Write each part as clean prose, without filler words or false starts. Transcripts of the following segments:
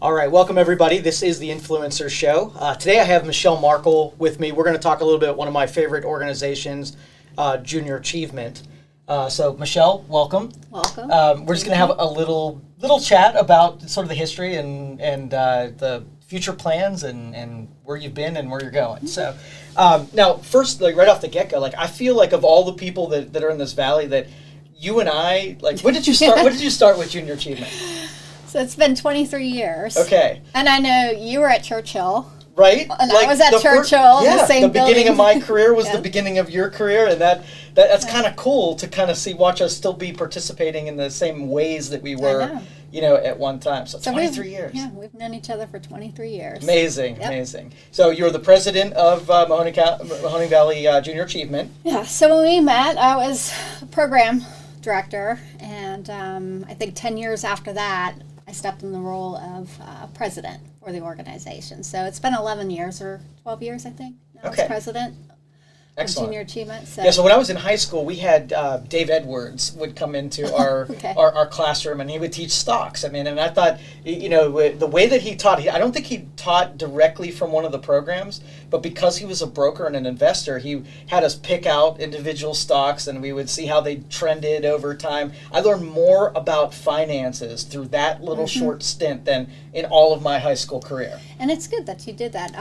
All right, welcome everybody. This is the Influencer Show. Today I have Michele Merkel with me. We're going to talk a little bit about one of my favorite organizations, Junior Achievement. So Michele, welcome. Welcome. We're just going to have a little chat about sort of the history and the future plans and where you've been and where you're going. So now, first, like right off the get-go, like I feel like of all the people that are in this valley, that you and I, like, when did you start? When did you start with Junior Achievement? So it's been 23 years. Okay. And I know you were at Churchill. Right? And like I was at Churchill in the same building. The beginning of my career was the beginning of your career, and that's kind of cool to kind of watch us still be participating in the same ways that we were, at one time. So 23 years. Yeah, we've known each other for 23 years. Amazing. So you're the president of Mahoning Valley Junior Achievement. Yeah, so when we met, I was program director, and I think 10 years after that, I stepped in the role of president for the organization. So it's been 11 years or 12 years, I think, now as president of Junior Achievement. So when I was in high school, we had Dave Edwards would come into our classroom, and he would teach stocks. I mean, and I thought, the way that he taught, I don't think he taught directly from one of the programs, but because he was a broker and an investor, he had us pick out individual stocks, and we would see how they trended over time. I learned more about finances through that little short stint than in all of my high school career. And it's good that you did that.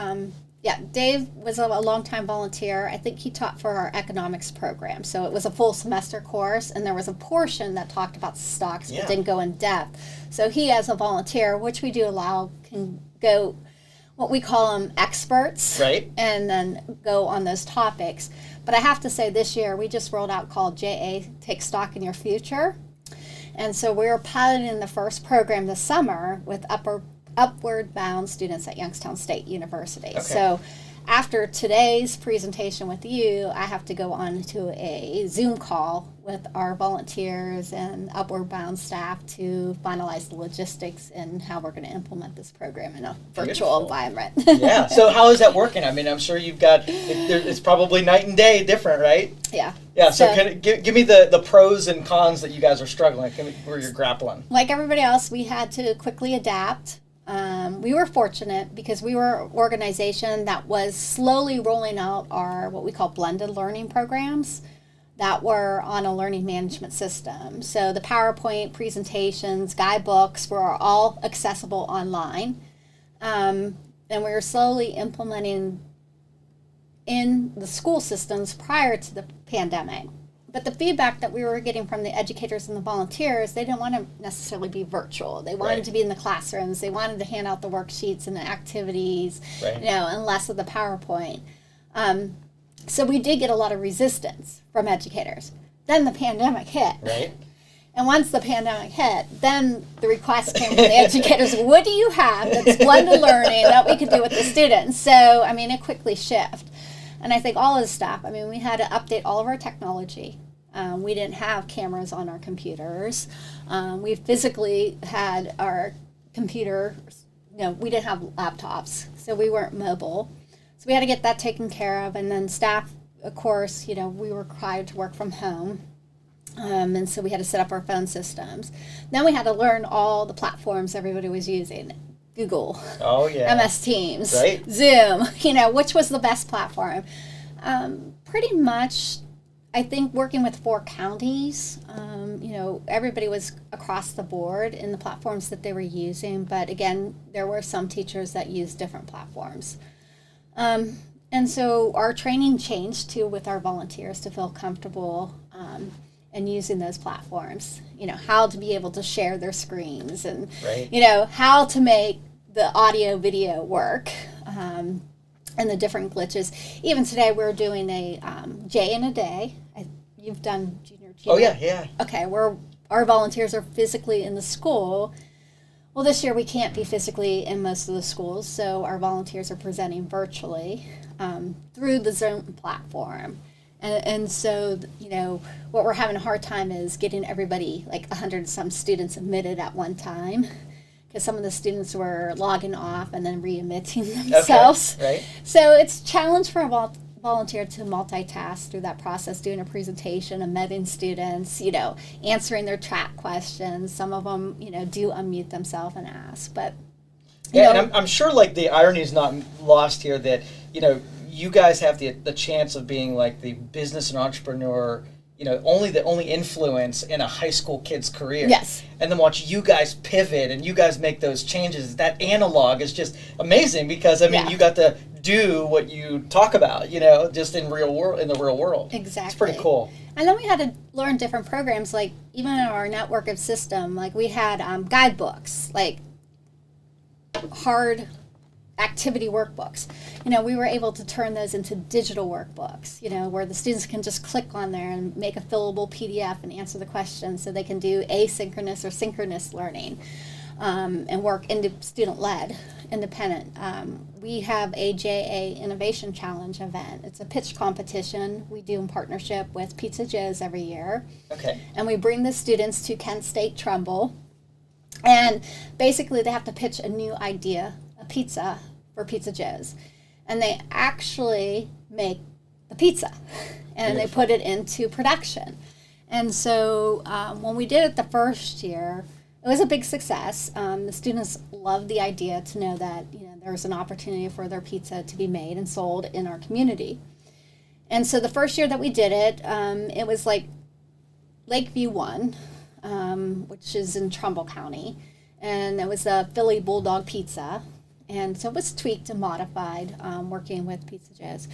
Yeah, Dave was a longtime volunteer. I think he taught for our economics program. So it was a full semester course, and there was a portion that talked about stocks but didn't go in depth. So he, as a volunteer, which we do allow, can go, what we call them experts, right, and then go on those topics. But I have to say this year, we just rolled out called JA, Take Stock in Your Future. And so we were piloting the first program this summer with upward bound students at Youngstown State University. Okay. So after today's presentation with you, I have to go on to a Zoom call with our volunteers and upward bound staff to finalize the logistics and how we're going to implement this program in a virtual environment. Yeah. So how is that working? I mean, I'm sure you've got, it's probably night and day different, right? Yeah. Yeah, so give me the pros and cons that you guys are struggling, where you're grappling. Like everybody else, we had to quickly adapt. We were fortunate because we were an organization that was slowly rolling out our what we call blended learning programs that were on a learning management system. So the PowerPoint presentations, guidebooks were all accessible online. And we were slowly implementing in the school systems prior to the pandemic. But the feedback that we were getting from the educators and the volunteers, they didn't want to necessarily be virtual. They wanted to be in the classrooms. They wanted to hand out the worksheets and the activities, and less of the PowerPoint. So we did get a lot of resistance from educators. Then the pandemic hit. Right. And once the pandemic hit, then the request came from the educators, what do you have that's blended learning that we could do with the students? So, I mean, it quickly shifted. And I think all of the staff, we had to update all of our technology. We didn't have cameras on our computers. We physically had our computers, we didn't have laptops, so we weren't mobile. So we had to get that taken care of. And then staff, of course, we were required to work from home. And so we had to set up our phone systems. Then we had to learn all the platforms everybody was using. Google, MS Teams, Zoom, which was the best platform. Pretty much, I think working with 4 counties, everybody was across the board in the platforms that they were using. But again, there were some teachers that used different platforms. And so our training changed too with our volunteers to feel comfortable and using those platforms, how to be able to share their screens and, how to make the audio video work and the different glitches. Even today we're doing a J in a day. You've done Junior Achievement. Oh, yeah. Okay, where our volunteers are physically in the school. Well, this year we can't be physically in most of the schools, so our volunteers are presenting virtually through the Zoom platform. And so, what we're having a hard time is getting everybody, like 100 some students admitted at one time, because some of the students were logging off and then re-admitting themselves. Okay, right. So it's a challenge for a volunteer to multitask through that process, doing a presentation, admitting students, answering their chat questions. Some of them, do unmute themselves and ask, but And I'm sure like the irony is not lost here that, you guys have the chance of being like the business and entrepreneur, only influence in a high school kid's career. Yes. And then watch you guys pivot and you guys make those changes. That analog is just amazing because you got to do what you talk about, just in the real world. Exactly. It's pretty cool. And then we had to learn different programs, like even in our network of system, like we had guidebooks, like hard activity workbooks. We were able to turn those into digital workbooks, where the students can just click on there and make a fillable PDF and answer the questions, so they can do asynchronous or synchronous learning and work student-led, independent. We have a JA Innovation Challenge event. It's a pitch competition we do in partnership with Pizza Joe's every year. Okay. And we bring the students to Kent State Trumbull, and basically they have to pitch a new idea, a pizza for Pizza Joe's. And they actually make the pizza and they put it into production. And so when we did it the first year, it was a big success. The students loved the idea to know that there was an opportunity for their pizza to be made and sold in our community. And so the first year that we did it, it was like Lakeview 1, which is in Trumbull County. And it was a Philly Bulldog pizza. And so it was tweaked and modified, working with Pizza Joe's.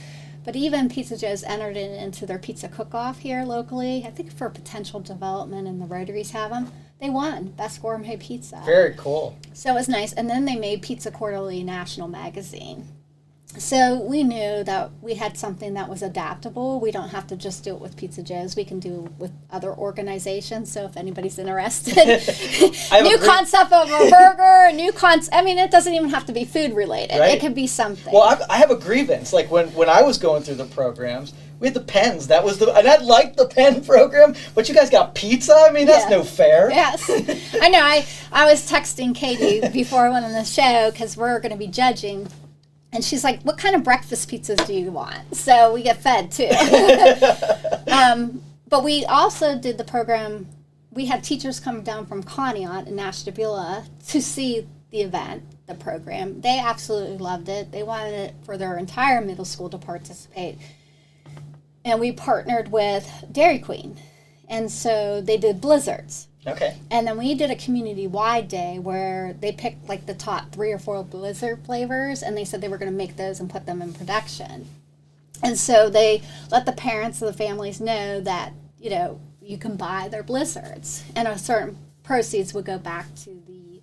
But even Pizza Joe's entered it into their pizza cook-off here locally, I think for potential development, and the Rotaries have them. They won Best Gourmet Pizza. Very cool. So it was nice. And then they made Pizza Quarterly National Magazine. So we knew that we had something that was adaptable. We don't have to just do it with Pizza Joe's. We can do it with other organizations. So if anybody's interested, new concept of a burger, it doesn't even have to be food related. Right. It could be something. Well, I have a grievance. Like when I was going through the programs, we had the pens. And I liked the pen program, but you guys got pizza? That's no fair. Yes. I know. I was texting Katie before I went on the show because we're going to be judging. And she's like, what kind of breakfast pizzas do you want? So we get fed, too. But we also did the program. We had teachers come down from Conneaut and Ashtabula to see the event, the program. They absolutely loved it. They wanted it for their entire middle school to participate. And we partnered with Dairy Queen. And so they did blizzards. Okay. And then we did a community-wide day where they picked like the top 3 or 4 blizzard flavors, and they said they were going to make those and put them in production. And so they let the parents of the families know that, you can buy their blizzards. And a certain proceeds would go back to the,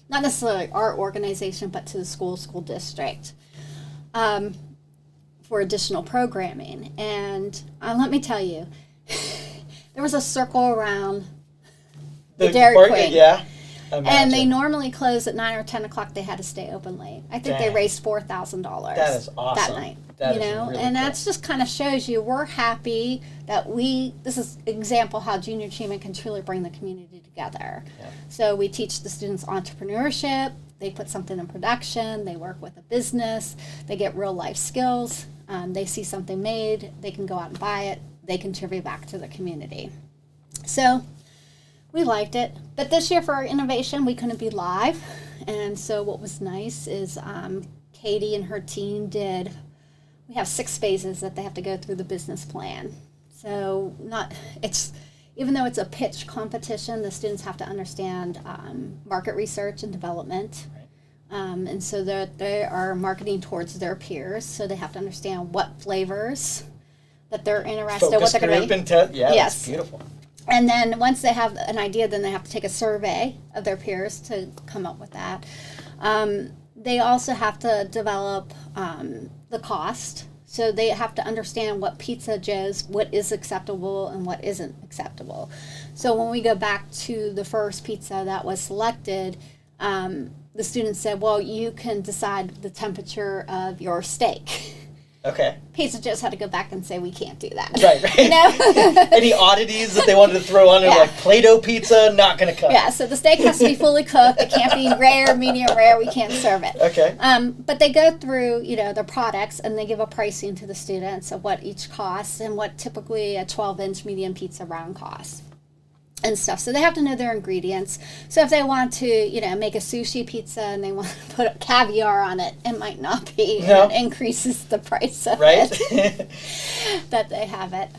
not necessarily our organization, but to the school district for additional programming. And let me tell you, there was a circle around the Dairy Queen. Yeah. And they normally close at 9 or 10 o'clock. They had to stay open late. I think they raised $4,000. That is awesome. That night. That is really and cool. that's just kind of shows you we're happy that this is an example how junior achievement can truly bring the community together. Yeah. So we teach the students entrepreneurship. They put something in production. They work with a business. They get real life skills. They see something made. They can go out and buy it. They contribute back to the community. So we liked it. But this year for our innovation, we couldn't be live. And so what was nice is Katie and her team we have 6 phases that they have to go through the business plan. So even though it's a pitch competition, the students have to understand market research and development. And so they are marketing towards their peers. So they have to understand what flavors that they're interested in. What they're going to be. Yes. That's beautiful. And then once they have an idea, then they have to take a survey of their peers to come up with that. They also have to develop the cost. So they have to understand what Pizza Joe's, what is acceptable and what isn't acceptable. So when we go back to the first pizza that was selected, the students said, well, you can decide the temperature of your steak. Okay. Pizza Joe's had to go back and say, we can't do that. Right. Any oddities that they wanted to throw on it, like Play-Doh pizza, not going to cut. Yeah, so the steak has to be fully cooked. It can't be rare, medium rare. We can't serve it. Okay. But they go through, their products, and they give a pricing to the students of what each costs and what typically a 12-inch medium pizza round costs. and stuff. So they have to know their ingredients. So if they want to, make a sushi pizza and they want to put caviar on it, it might not be. No. And it increases the price of it that they have it.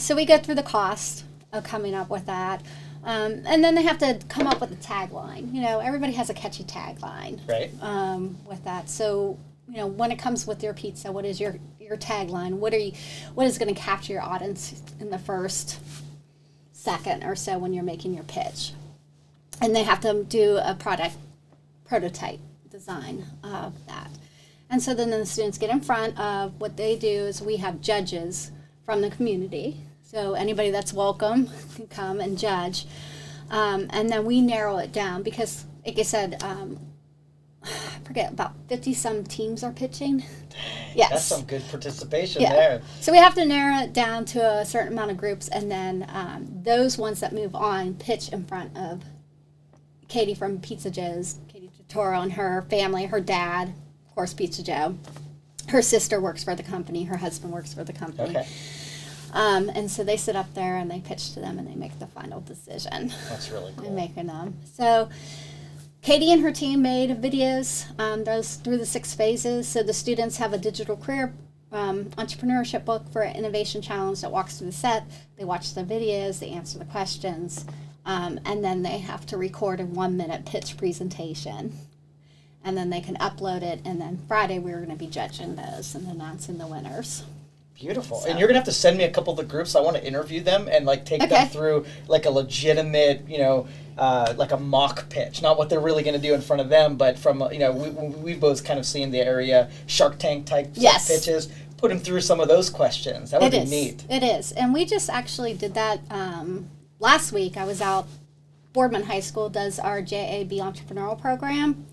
So we go through the cost of coming up with that. And then they have to come up with a tagline. Everybody has a catchy tagline. Right. With that. So, when it comes with your pizza, what is your tagline? What is going to capture your audience in the first second or so when you're making your pitch? And they have to do a prototype design of that. And so then the students get in front of what they do is we have judges from the community. So anybody that's welcome can come and judge. And then we narrow it down because, like I said, I forget, about 50-some teams are pitching. Yes. That's some good participation there. So we have to narrow it down to a certain amount of groups, and then those ones that move on pitch in front of Katie from Pizza Joe's, Katie Totoro and her family, her dad, of course, Pizza Joe. Her sister works for the company. Her husband works for the company. Okay. And so they sit up there and they pitch to them and they make the final decision. That's really cool. And making them. So Katie and her team made videos those through the 6 phases. So the students have a digital career entrepreneurship book for an innovation challenge that walks through the set. They watch the videos, they answer the questions, and then they have to record a 1-minute pitch presentation. And then they can upload it, and then Friday we're going to be judging those and announcing the winners. Beautiful. So. And you're going to have to send me a couple of the groups. I want to interview them and take them through a legitimate, like a mock pitch. Not what they're really going to do in front of them, but from, we've both kind of seen the area Shark Tank type pitches. Put them through some of those questions. That would be neat. It is. And we just actually did that last week. I was out, Boardman High School does our JAB entrepreneurial program.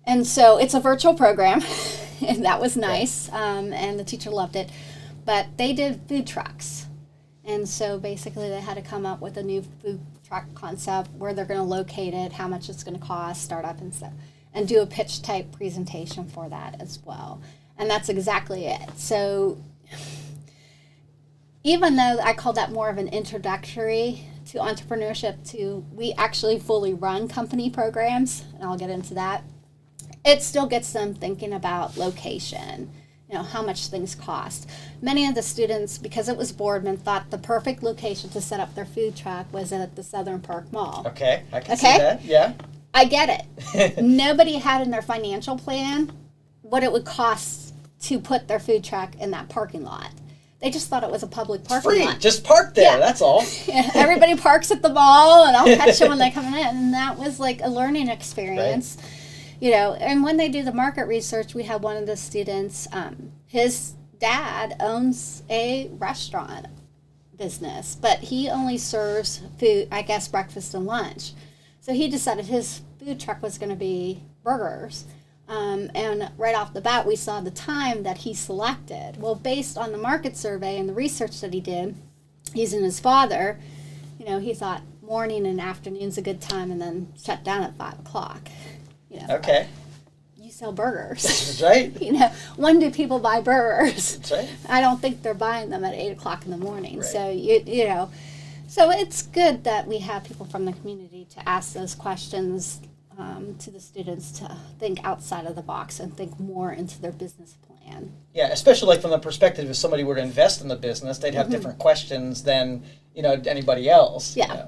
And so it's a virtual program. And that was nice, and the teacher loved it. But they did food trucks. And so basically they had to come up with a new food truck concept, where they're going to locate it, how much it's going to cost, start up and stuff, and do a pitch type presentation for that as well. And that's exactly it. So even though I call that more of an introductory to entrepreneurship, we actually fully run company programs, and I'll get into that. It still gets them thinking about location, how much things cost. Many of the students, because it was Boardman, thought the perfect location to set up their food truck was at the Southern Park Mall. Okay, I can see that, yeah. I get it. Nobody had in their financial plan what it would cost to put their food truck in that parking lot. They just thought it was a public parking lot. Just park there, that's all. Yeah, everybody parks at the mall, and I'll catch them when they come in. And that was like a learning experience. Right. And when they do the market research, we had one of the students, his dad owns a restaurant business, but he only serves food, I guess, breakfast and lunch. So he decided his food truck was going to be burgers. And right off the bat, we saw the time that he selected. Well, based on the market survey and the research that he did, he's and his father, he thought morning and afternoon's a good time, and then shut down at 5 o'clock. Okay. You sell burgers. That's right. When do people buy burgers? That's right. I don't think they're buying them at 8 o'clock in the morning. Right. So, so it's good that we have people from the community to ask those questions to the students to think outside of the box and think more into their business plan. Yeah, especially from the perspective if somebody were to invest in the business, they'd have different questions than, anybody else. Yeah.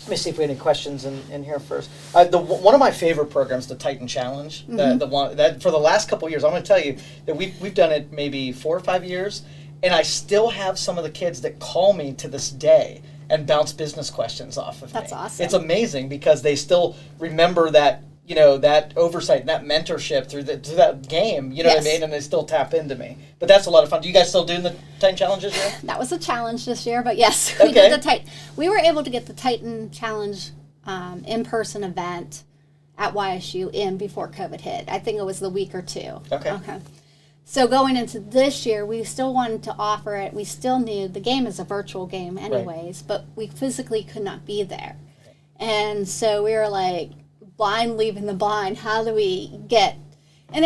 Let me see if we have any questions in here first. One of my favorite programs, the Titan Challenge, the one that for the last couple of years, I'm going to tell you that we've done it maybe 4 or 5 years, and I still have some of the kids that call me to this day and bounce business questions off of me. That's awesome. It's amazing because they still remember that that oversight and that mentorship through that game, what I mean, and they still tap into me. But that's a lot of fun. Do you guys still doing the Titan Challenge this year? That was a challenge this year, but yes, we did the Titan. We were able to get the Titan Challenge in-person event at YSU in before COVID hit. I think it was the week or two. Okay. So going into this year, we still wanted to offer it. We still knew the game is a virtual game anyways, but we physically could not be there. And so we were like, blind leaving the blind. How do we get? And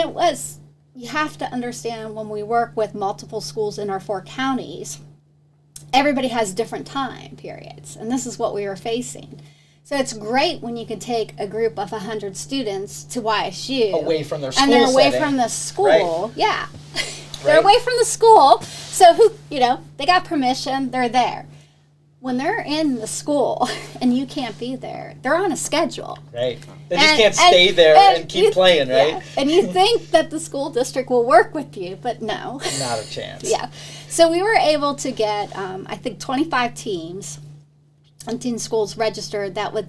you have to understand when we work with multiple schools in our 4 counties, everybody has different time periods, and this is what we were facing. So it's great when you can take a group of 100 students to YSU. Away from their school and they're away setting. from the school. Right. Yeah. They're away from the school. So they got permission, they're there. When they're in the school and you can't be there, they're on a schedule. Right. They just can't stay there and keep playing, right? Yeah. And you think that the school district will work with you, but no. Not a chance. Yeah. So we were able to get, I think, 25 teams and 10 schools registered that would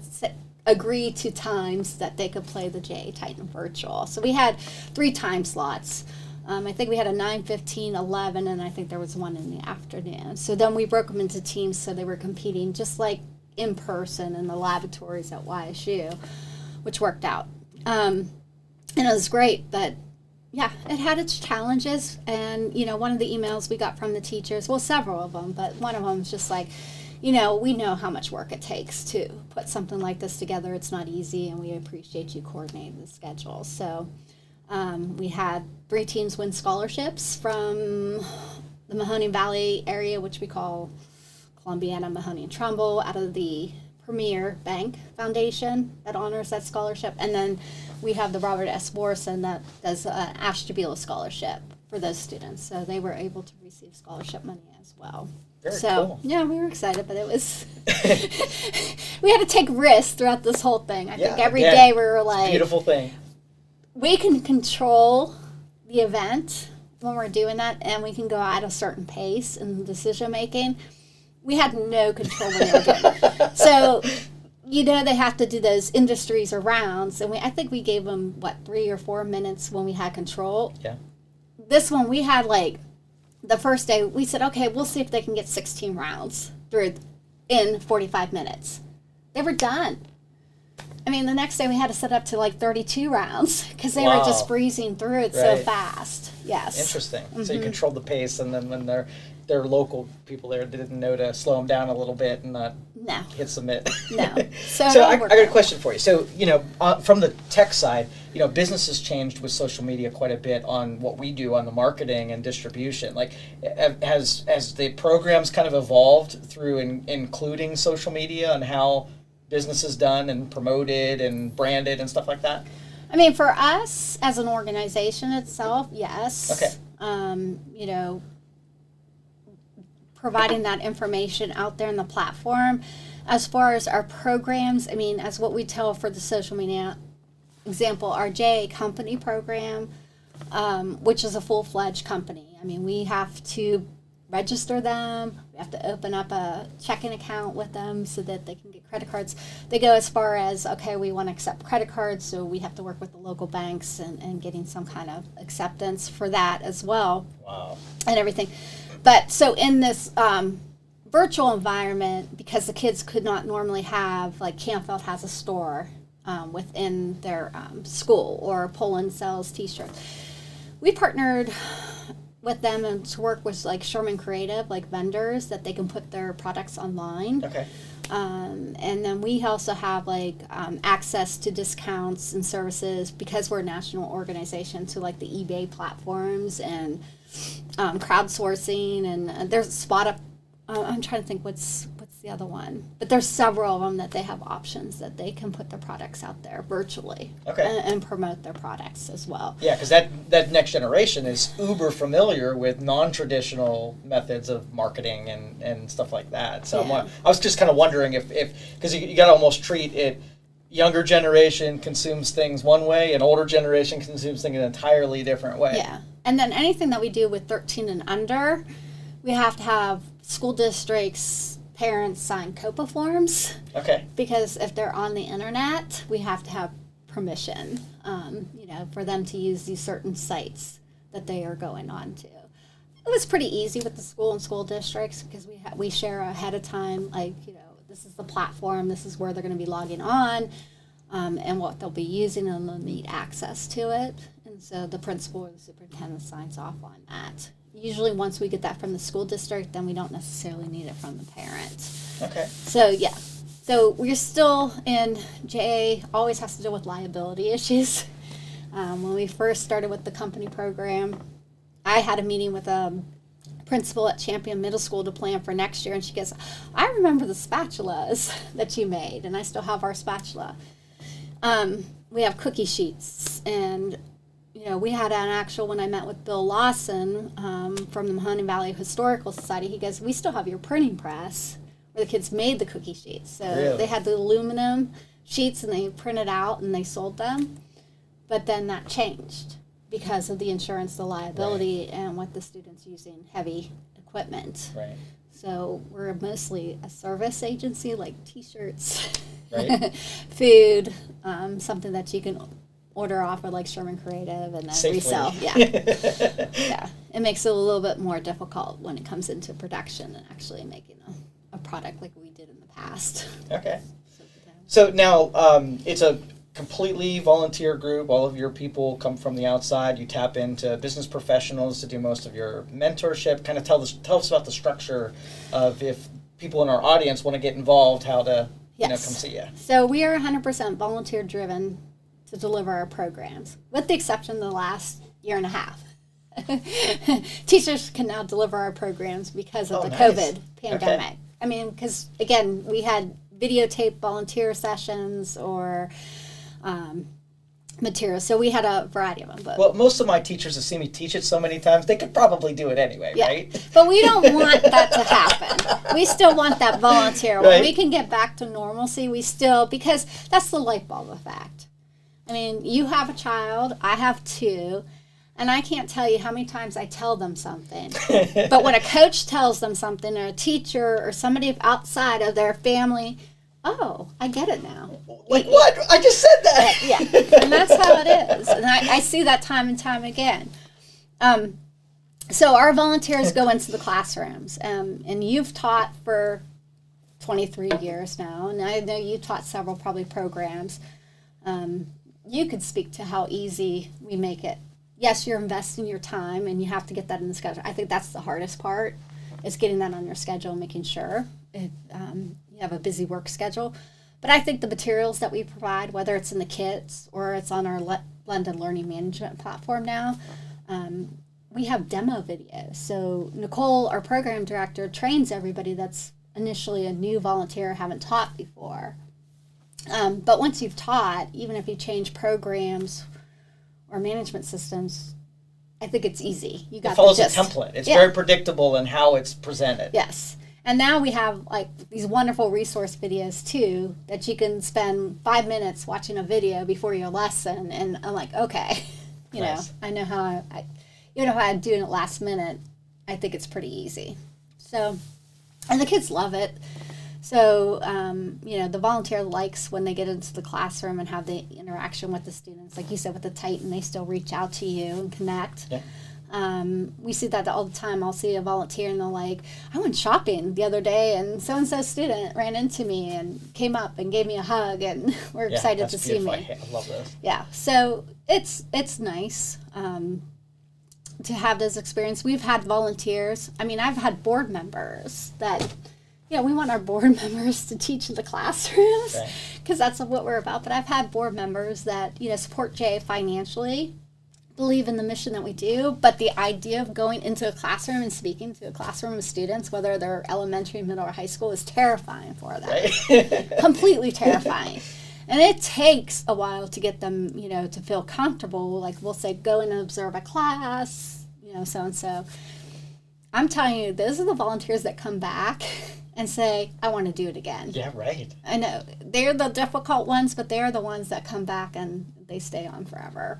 agree to times that they could play the JA Titan virtual. So we had 3 time slots. I think we had a 9, 15, 11, and I think there was one in the afternoon. So then we broke them into teams so they were competing just like in person in the laboratories at YSU, which worked out. And it was great, but yeah, it had its challenges. And, one of the emails we got from the teachers, well, several of them, but one of them was just like, we know how much work it takes to put something like this together. It's not easy, and we appreciate you coordinating the schedule. So we had 3 teams win scholarships from the Mahoning Valley area, which we call Columbiana, Mahoning, Trumbull, out of the Premier Bank Foundation that honors that scholarship. And then we have the Robert S. Morrison that does an Ashtabula scholarship for those students. So they were able to receive scholarship money as well. Very cool. Yeah, we were excited, but it was we had to take risks throughout this whole thing. I think every day we were like, beautiful thing. We can control the event when we're doing that, and we can go at a certain pace in decision making. We had no control when they were doing it. So, they have to do those industries or rounds, and I think we gave them 3 or 4 minutes when we had control. Yeah. This one we had the first day we said, okay, we'll see if they can get 16 rounds through in 45 minutes. They were done. I mean, the next day we had to set up to 32 rounds because they were just breezing through it so fast. Yes. Interesting. Mm-hmm. So you controlled the pace, and then when they're local people there, they didn't know to slow them down a little bit and not hit submit. No. So I got a question for you. So, from the tech side, business has changed with social media quite a bit on what we do on the marketing and distribution. Has the programs kind of evolved through including social media and how business is done and promoted and branded and stuff like that? I mean, for us as an organization itself, yes. Okay. Providing that information out there in the platform. As far as our programs, I mean, as what we tell for the social media, example, our JA company program, which is a full-fledged company. I mean, we have to register them. We have to open up a checking account with them so that they can get credit cards. They go as far as, okay, we want to accept credit cards, so we have to work with the local banks and getting some kind of acceptance for that as well. Wow. And everything. But so in this virtual environment, because the kids could not normally have, Canfield has a store within their school, or Poland sells T-shirts. We partnered with them and to work with Sherman Creative, vendors that they can put their products online. Okay. And then we also have access to discounts and services because we're a national organization to the eBay platforms and crowdsourcing, and there's Spot Up. I'm trying to think what's the other one, but there's several of them that they have options that they can put their products out there virtually. Okay. and promote their products as well. Yeah, because that next generation is uber familiar with non-traditional methods of marketing and stuff like that. So I was just kind of wondering if because you got to almost treat it. Younger generation consumes things one way, and older generation consumes things an entirely different way. Yeah, and then anything that we do with 13 and under, we have to have school districts, parents sign COPA forms. Okay. Because if they're on the internet, we have to have permission, for them to use these certain sites that they are going on to. It was pretty easy with the school and school districts because we share ahead of time, this is the platform, this is where they're going to be logging on, and what they'll be using, and they'll need access to it. And so the principal or the superintendent signs off on that. Usually once we get that from the school district, then we don't necessarily need it from the parent. Okay. So, yeah. So we're still in JA, always has to deal with liability issues. When we first started with the company program, I had a meeting with principal at Champion Middle School to plan for next year, and she goes, I remember the spatulas that you made, and I still have our spatula. We have cookie sheets, and we had an actual, when I met with Bill Lawson from the Mahoning Valley Historical Society, he goes, we still have your printing press where the kids made the cookie sheets. So really? They had the aluminum sheets and they printed out and they sold them. But then that changed because of the insurance, the liability, right. and what the students using heavy equipment. Right. So we're mostly a service agency, like T-shirts, right. food, something that you can order off of like Sherman Creative and then safely. Resell. Yeah. Yeah. It makes it a little bit more difficult when it comes into production and actually making a product like we did in the past. Okay. So now it's a completely volunteer group. All of your people come from the outside. You tap into business professionals to do most of your mentorship. Kind of tell us about the structure of, if people in our audience want to get involved, how to come see you. So we are 100% volunteer driven to deliver our programs, with the exception of the last year and a half. Teachers can now deliver our programs because of the nice. COVID pandemic. Okay. I mean, because again, we had videotape volunteer sessions or materials. So we had a variety of them. But well, most of my teachers have seen me teach it so many times, they could probably do it anyway, right? But we don't want that to happen. We still want that volunteer. Right. When we can get back to normalcy, we still, because that's the light bulb effect. I mean, you have a child, I have two, and I can't tell you how many times I tell them something. But when a coach tells them something, or a teacher, or somebody outside of their family, oh, I get it now. Like what? I just said that. Yeah, and that's how it is. And I see that time and time again. So our volunteers go into the classrooms, and you've taught for 23 years now, and I know you taught several probably programs. You could speak to how easy we make it. Yes, you're investing your time, and you have to get that in the schedule. I think that's the hardest part, is getting that on your schedule and making sure you have a busy work schedule. But I think the materials that we provide, whether it's in the kits or it's on our London Learning Management platform now, we have demo videos. So Nicole, our program director, trains everybody that's initially a new volunteer, haven't taught before. But once you've taught, even if you change programs or management systems, I think it's easy. You got it follows a template. It's very predictable in how it's presented. Yes. And now we have like these wonderful resource videos too, that you can spend 5 minutes watching a video before your lesson. And I'm like, okay, nice. I know how even if I'm doing it last minute, I think it's pretty easy. So, and the kids love it. So, the volunteer likes when they get into the classroom and have the interaction with the students. Like you said, with the Titan, they still reach out to you and connect. Yeah. We see that all the time. I'll see a volunteer and they're like, I went shopping the other day and so-and-so student ran into me and came up and gave me a hug, and we're excited to see me. I love those. Yeah, so it's nice to have this experience. We've had volunteers. I mean, I've had board members that, we want our board members to teach in the classrooms because that's what we're about. But I've had board members that, support JA financially, believe in the mission that we do, but the idea of going into a classroom and speaking to a classroom of students, whether they're elementary, middle, or high school, is terrifying for them. Right. Completely terrifying. And it takes a while to get them, to feel comfortable. Like we'll say, go and observe a class, so-and-so. I'm telling you, those are the volunteers that come back and say, I want to do it again. Yeah, right. I know. They're the difficult ones, but they're the ones that come back and they stay on forever.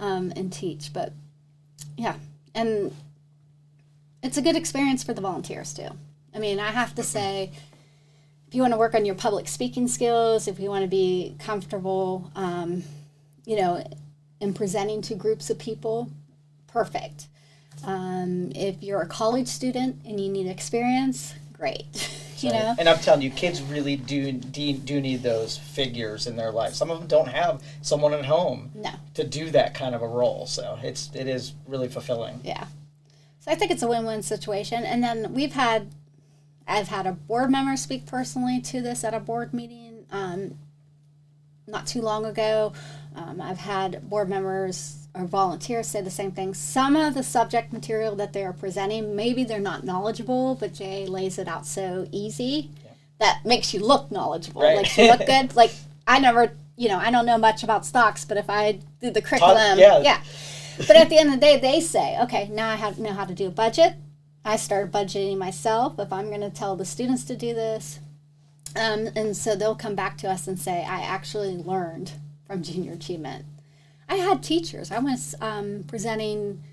And teach. But yeah, and it's a good experience for the volunteers too. I mean, I have to say, if you want to work on your public speaking skills, if you want to be comfortable, in presenting to groups of people, perfect. If you're a college student and you need experience, great. And I'm telling you, kids really do need those figures in their life. Some of them don't have someone at home to do that kind of a role, so it is really fulfilling. Yeah. So I think it's a win-win situation. And then I've had a board member speak personally to this at a board meeting not too long ago. I've had board members or volunteers say the same thing. Some of the subject material that they are presenting, maybe they're not knowledgeable, but Jay lays it out so easy that makes you look knowledgeable, right. Makes you look good. Like, I never, I don't know much about stocks, but if I do the curriculum, But at the end of the day, they say, okay, now I know how to do a budget. I started budgeting myself if I'm going to tell the students to do this. And so they'll come back to us and say, I actually learned from junior achievement. I had teachers. I was presenting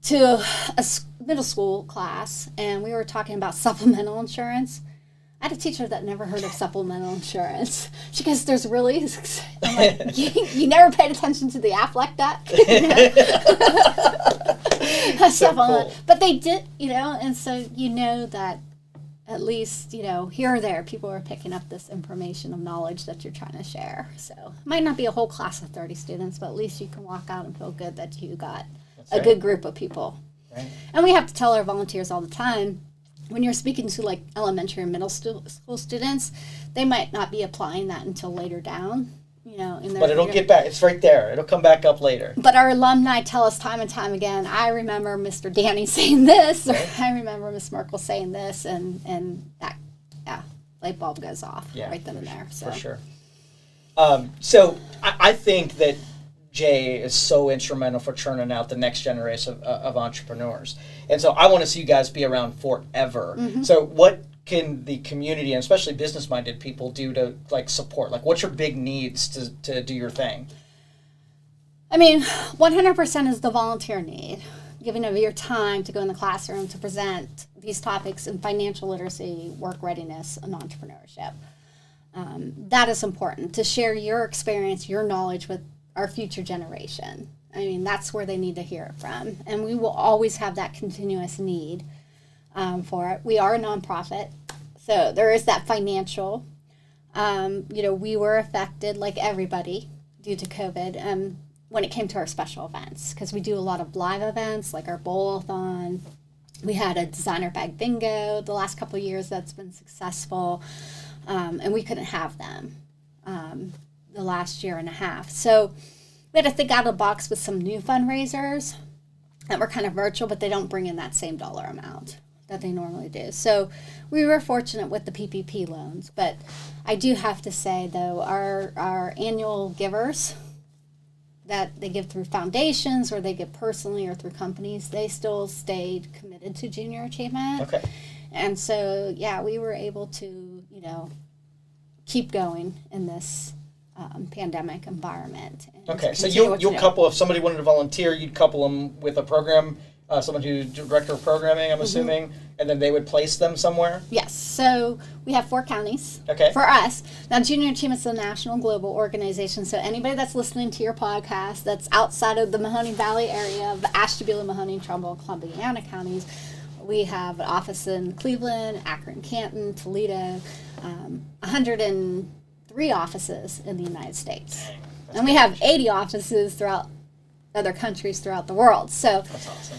to a middle school class, and we were talking about supplemental insurance. I had a teacher that never heard of supplemental insurance. She goes, there's really... I'm like, you never paid attention to the Affleck duck? So cool. But they did, and so that at least, here or there, people are picking up this information of knowledge that you're trying to share. So it might not be a whole class of 30 students, but at least you can walk out and feel good that you got good group of people. Right. And we have to tell our volunteers all the time, when you're speaking to like elementary and middle school students, they might not be applying that until later down, but it'll get back. It's right there. It'll come back up later. But our alumni tell us time and time again, I remember Mr. Danny saying this, or I remember Miss Merkel saying this, and that, light bulb goes off right then and there. So. For sure. So I think that Jay is so instrumental for churning out the next generation of entrepreneurs. And so I want to see you guys be around forever. Mm-hmm. So what can the community, and especially business-minded people, do to support? What's your big needs to do your thing? I mean, 100% is the volunteer need. Giving of your time to go in the classroom to present these topics in financial literacy, work readiness, and entrepreneurship. That is important, to share your experience, your knowledge with our future generation. I mean, that's where they need to hear it from. And we will always have that continuous need for it. We are a nonprofit, so there is that financial. We were affected, like everybody, due to COVID when it came to our special events, because we do a lot of live events, like our bowl-a-thon. We had a designer bag bingo the last couple of years that's been successful, and we couldn't have them the last year and a half. So we had to think out of the box with some new fundraisers that were kind of virtual, but they don't bring in that same dollar amount that they normally do. So we were fortunate with the PPP loans, but I do have to say, though, our annual givers that they give through foundations or they give personally or through companies, they still stayed committed to junior achievement. Okay. And so, we were able to, keep going in this pandemic environment. Okay, so you'll couple, if somebody wanted to volunteer, you'd couple them with a program, someone who's director of programming, I'm assuming, and then they would place them somewhere? Yes, so we have 4 counties for us. Now, Junior Achievement is a national global organization, so anybody that's listening to your podcast that's outside of the Mahoning Valley area, the Ashtabula, Mahoning, Trumbull, Columbiana counties, we have an office in Cleveland, Akron, Canton, Toledo, 103 offices in the United States. And we have 80 offices throughout other countries throughout the world. So that's awesome.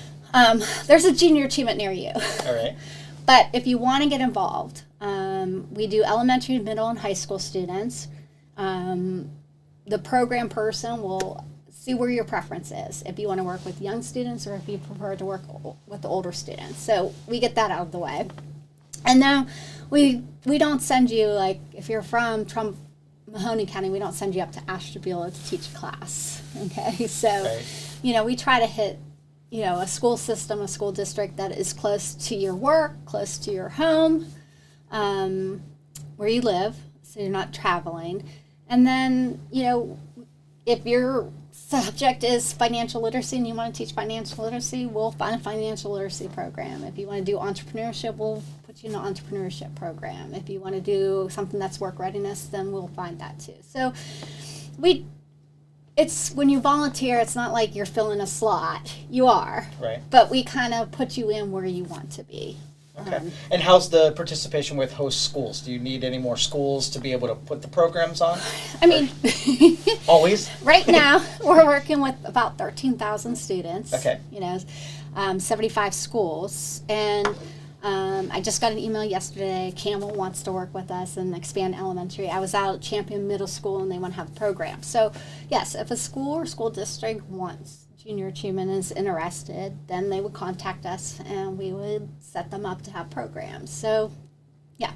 There's a junior achievement near you. All right. But if you want to get involved, we do elementary, middle, and high school students. The program person will see where your preference is, if you want to work with young students or if you prefer to work with the older students. So we get that out of the way. And now we don't send you, if you're from Mahoning County, we don't send you up to Ashtabula to teach a class. Okay, so, we try to hit, a school system, a school district that is close to your work, close to your home, where you live, so you're not traveling. And then, if your subject is financial literacy and you want to teach financial literacy, we'll find a financial literacy program. If you want to do entrepreneurship, we'll put you in an entrepreneurship program. If you want to do something that's work readiness, then we'll find that too. So it's when you volunteer, it's not like you're filling a slot. You are. Right. But we kind of put you in where you want to be. Okay. And how's the participation with host schools? Do you need any more schools to be able to put the programs on? I mean, always? Right now, we're working with about 13,000 students. Okay. 75 schools. And I just got an email yesterday. Campbell wants to work with us and expand elementary. I was out at Champion Middle School and they want to have a program. So, yes, if a school or school district wants junior achievement is interested, then they would contact us and we would set them up to have programs. So, yeah,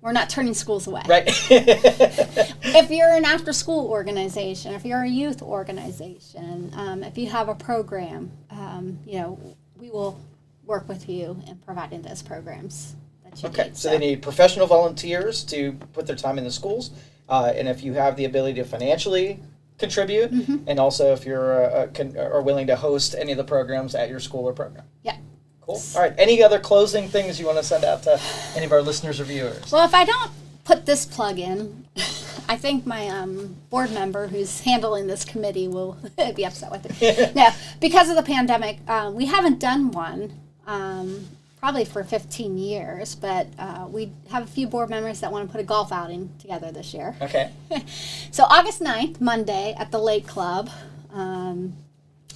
we're not turning schools away. Right. If you're an after-school organization, if you're a youth organization, if you have a program, we will work with you in providing those programs that you need. So they need professional volunteers to put their time in the schools, and if you have the ability to financially contribute, and also if you're are willing to host any of the programs at your school or program. Yeah. Cool. All right. Any other closing things you want to send out to any of our listeners or viewers? Well, if I don't put this plug in, I think my board member who's handling this committee will be upset with it. No, because of the pandemic, we haven't done one probably for 15 years, but we have a few board members that want to put a golf outing together this year. Okay. So August 9th, Monday, at the Lake Club,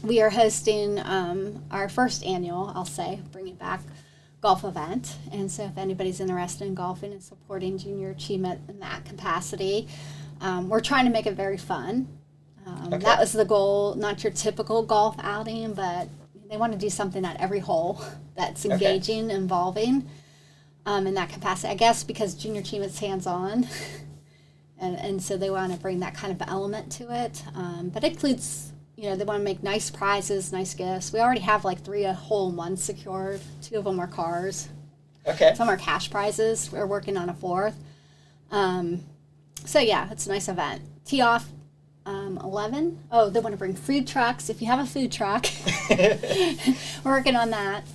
we are hosting our first annual, I'll say, bring it back, golf event. And so if anybody's interested in golfing and supporting junior achievement in that capacity, we're trying to make it very fun. That was the goal, not your typical golf outing, but they want to do something at every hole that's engaging, involving in that capacity. I guess because junior achievement's hands-on, and so they want to bring that kind of element to it. But it includes, they want to make nice prizes, nice gifts. We already have like 3 hole-in-ones secured. 2 of them are cars. Okay. Some are cash prizes. We're working on a 4th. So yeah, it's a nice event. Tee off 11. Oh, they want to bring food trucks. If you have a food truck, we're working on that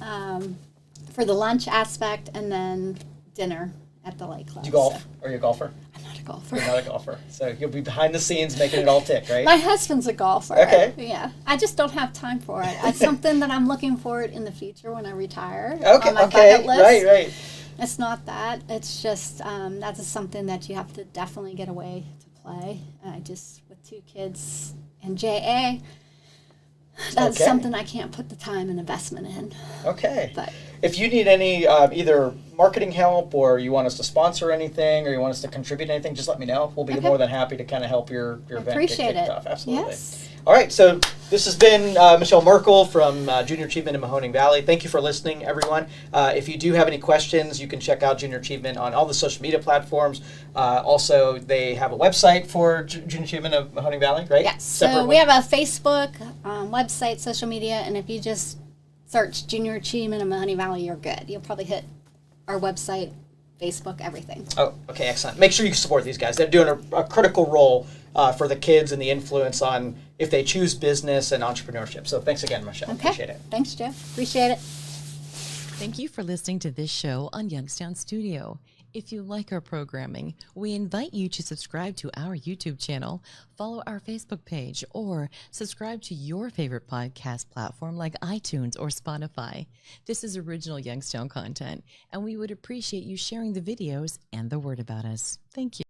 for the lunch aspect, and then dinner at the Lake Club. Do you golf? Are you a golfer? I'm not a golfer. You're not a golfer. So you'll be behind the scenes making it all tick, right? My husband's a golfer. Okay. Yeah. I just don't have time for it. It's something that I'm looking forward in the future when I retire. Okay. On my bucket list. Right. It's not that. It's just that's something that you have to definitely get away to play. With 2 kids and JA, that's something I can't put the time and investment in. Okay. But if you need any either marketing help, or you want us to sponsor anything, or you want us to contribute anything, just let me know. We'll be more than happy to kind of help your event appreciate get kicked it. off. Absolutely. Yes. All right, so this has been Michele Merkel from Junior Achievement in Mahoning Valley. Thank you for listening, everyone. If you do have any questions, you can check out Junior Achievement on all the social media platforms. Also, they have a website for Junior Achievement of Mahoning Valley, right? Yes. So we have a Facebook, website, social media, and if you just search Junior Achievement of Mahoning Valley, you're good. You'll probably hit our website, Facebook, everything. Oh, okay, excellent. Make sure you support these guys. They're doing a critical role for the kids and the influence on if they choose business and entrepreneurship. So thanks again, Michele. Okay. Appreciate it. Thanks, Jeff. Appreciate it. Thank you for listening to this show on Youngstown Studio. If you like our programming, we invite you to subscribe to our YouTube channel, follow our Facebook page, or subscribe to your favorite podcast platform like iTunes or Spotify. This is original Youngstown content, and we would appreciate you sharing the videos and the word about us. Thank you.